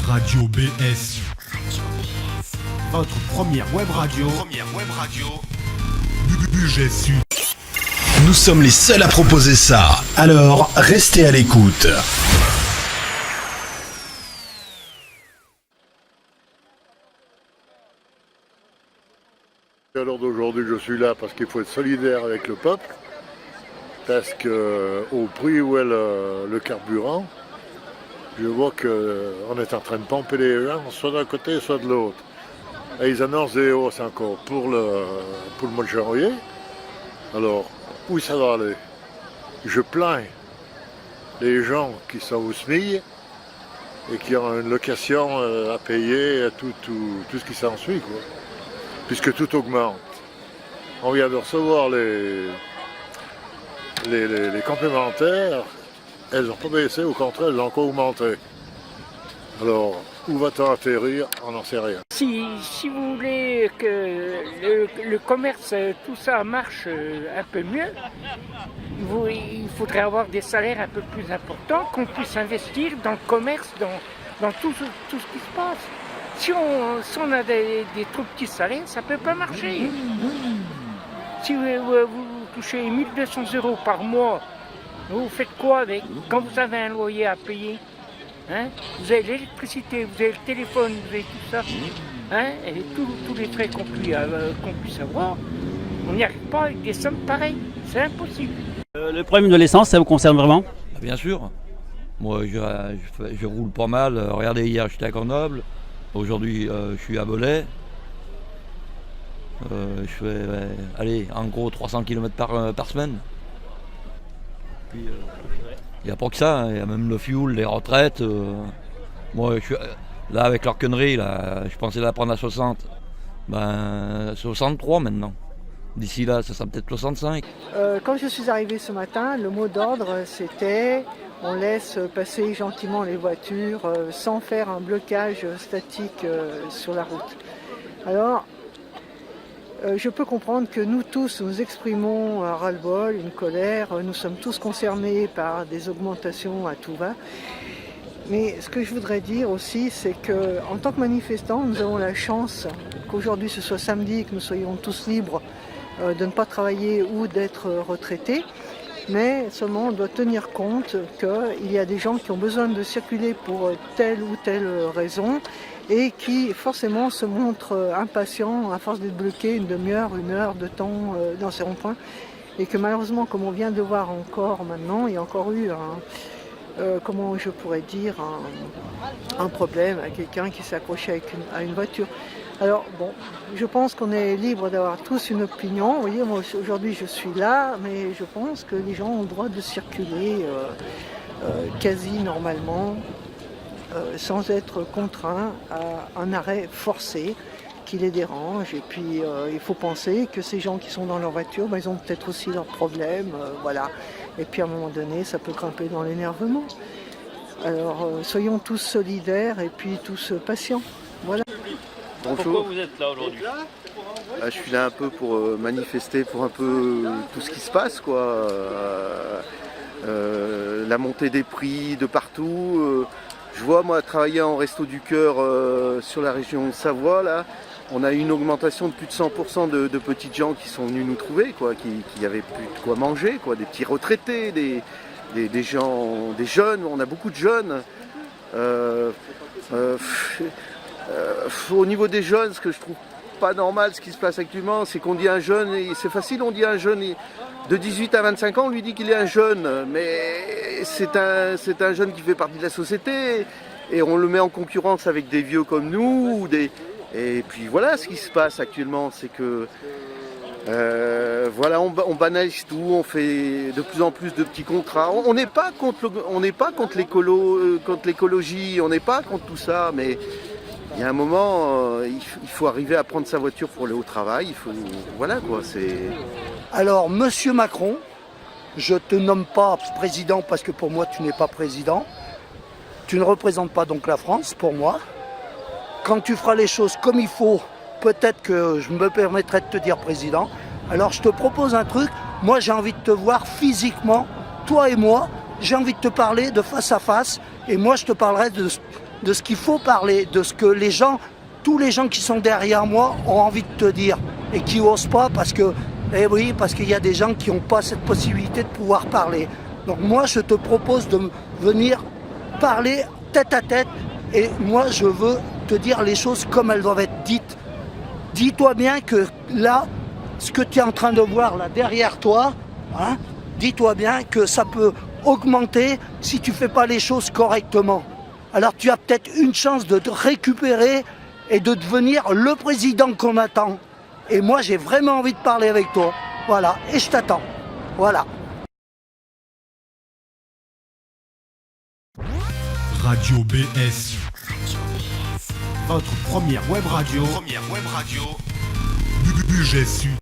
Radio BS. Votre première web radio. Budget Sud. Nous sommes les seuls à proposer ça. Alors, restez à l'écoute. À l'heure d'aujourd'hui, je suis là parce qu'il faut être solidaire avec le peuple, parce que au prix où est le carburant, je vois qu'on est en train de pomper les gens, soit d'un côté, soit de l'autre. Et ils annoncent des hausses encore pour le mois de janvier. Alors, où ça va aller? Je plains les gens qui sont au SMIC et qui ont une location à payer, tout ce qui s'ensuit, quoi. Puisque tout augmente. On vient de recevoir les complémentaires, elles n'ont pas baissé, au contraire, elles ont encore augmenté. Alors, où va-t-on atterrir? On n'en sait rien. Si vous voulez que le commerce, tout ça marche un peu mieux, il faudrait avoir des salaires un peu plus importants, qu'on puisse investir dans le commerce, dans tout ce qui se passe. Si on a des trop petits salaires, ça ne peut pas marcher. Si vous touchez 1 200 € par mois, vous faites quoi avec? Quand vous avez un loyer à payer, hein? Vous avez l'électricité, vous avez le téléphone, vous avez tout ça, hein? Et tous les frais qu'on puisse avoir, on n'y arrive pas avec des sommes pareilles. C'est impossible. Le problème de l'essence, ça vous concerne vraiment? Bien sûr. Moi, je roule pas mal. Regardez, hier, j'étais à Grenoble. Aujourd'hui, je suis à Belay. Je fais, en gros, 300 km par semaine. Puis, il n'y a pas que ça, il y a même le fuel, les retraites. Moi, je suis là, avec leur connerie, là, je pensais la prendre à 60. 63 maintenant. D'ici là, ça sera peut-être 65. Quand je suis arrivée ce matin, le mot d'ordre, c'était on laisse passer gentiment les voitures sans faire un blocage statique sur la route. Alors, je peux comprendre que nous tous, nous exprimons un ras-le-bol, une colère. Nous sommes tous concernés par des augmentations à tout va. Mais ce que je voudrais dire aussi, c'est qu'en tant que manifestants, nous avons la chance qu'aujourd'hui ce soit samedi, que nous soyons tous libres de ne pas travailler ou d'être retraités. Mais seulement on doit tenir compte qu'il y a des gens qui ont besoin de circuler pour telle ou telle raison et qui forcément se montrent impatients à force d'être bloqués une demi-heure, 1 heure de temps dans ces ronds-points. Et que malheureusement, comme on vient de voir encore maintenant, il y a encore eu comment je pourrais dire, un problème à quelqu'un qui s'est accroché à une voiture. Alors bon, je pense qu'on est libre d'avoir tous une opinion. Vous voyez, moi aujourd'hui je suis là, mais je pense que les gens ont le droit de circuler quasi normalement, sans être contraints à un arrêt forcé qui les dérange. Et puis il faut penser que ces gens qui sont dans leur voiture, ils ont peut-être aussi leurs problèmes, voilà. Et puis à un moment donné, ça peut grimper dans l'énervement. Alors soyons tous solidaires et puis tous patients. Voilà. Bonjour. Pourquoi vous êtes là aujourd'hui? Je suis là un peu pour manifester pour un peu tout ce qui se passe, quoi. La montée des prix de partout. Je vois, moi, travailler en Resto du Cœur sur la région Savoie, là. On a eu une augmentation de plus de 100% de petites gens qui sont venus nous trouver, quoi, qui avaient plus de quoi manger, quoi, des petits retraités, des gens, des jeunes. On a beaucoup de jeunes. Au niveau des jeunes, ce que je trouve pas normal, ce qui se passe actuellement, c'est qu'on dit un jeune, et c'est facile, on dit un jeune de 18 à 25 ans, on lui dit qu'il est un jeune, mais c'est un jeune qui fait partie de la société, et on le met en concurrence avec des vieux comme nous, et puis voilà, ce qui se passe actuellement, c'est que voilà, on banalise tout, on fait de plus en plus de petits contrats. On n'est pas contre l'écologie, on n'est pas contre tout ça, mais il y a un moment, il faut arriver à prendre sa voiture pour aller au travail. Voilà quoi. Alors, Monsieur Macron, je te nomme pas président parce que pour moi tu n'es pas président. Tu ne représentes pas donc la France pour moi. Quand tu feras les choses comme il faut, peut-être que je me permettrai de te dire président. Alors je te propose un truc. Moi j'ai envie de te voir physiquement, toi et moi. J'ai envie de te parler de face à face. Et moi je te parlerai de ce qu'il faut parler, de ce que les gens, tous les gens qui sont derrière moi ont envie de te dire et qui n'osent pas parce que, eh oui, parce qu'il y a des gens qui n'ont pas cette possibilité de pouvoir parler. Donc moi, je te propose de venir parler tête à tête et moi, je veux te dire les choses comme elles doivent être dites. Dis-toi bien que là, ce que tu es en train de voir là derrière toi, hein, dis-toi bien que ça peut augmenter si tu ne fais pas les choses correctement. Alors tu as peut-être une chance de te récupérer et de devenir le président qu'on attend. Et moi, j'ai vraiment envie de parler avec toi. Voilà, et je t'attends. Voilà. Radio BS. Votre première web radio. Budget Sud.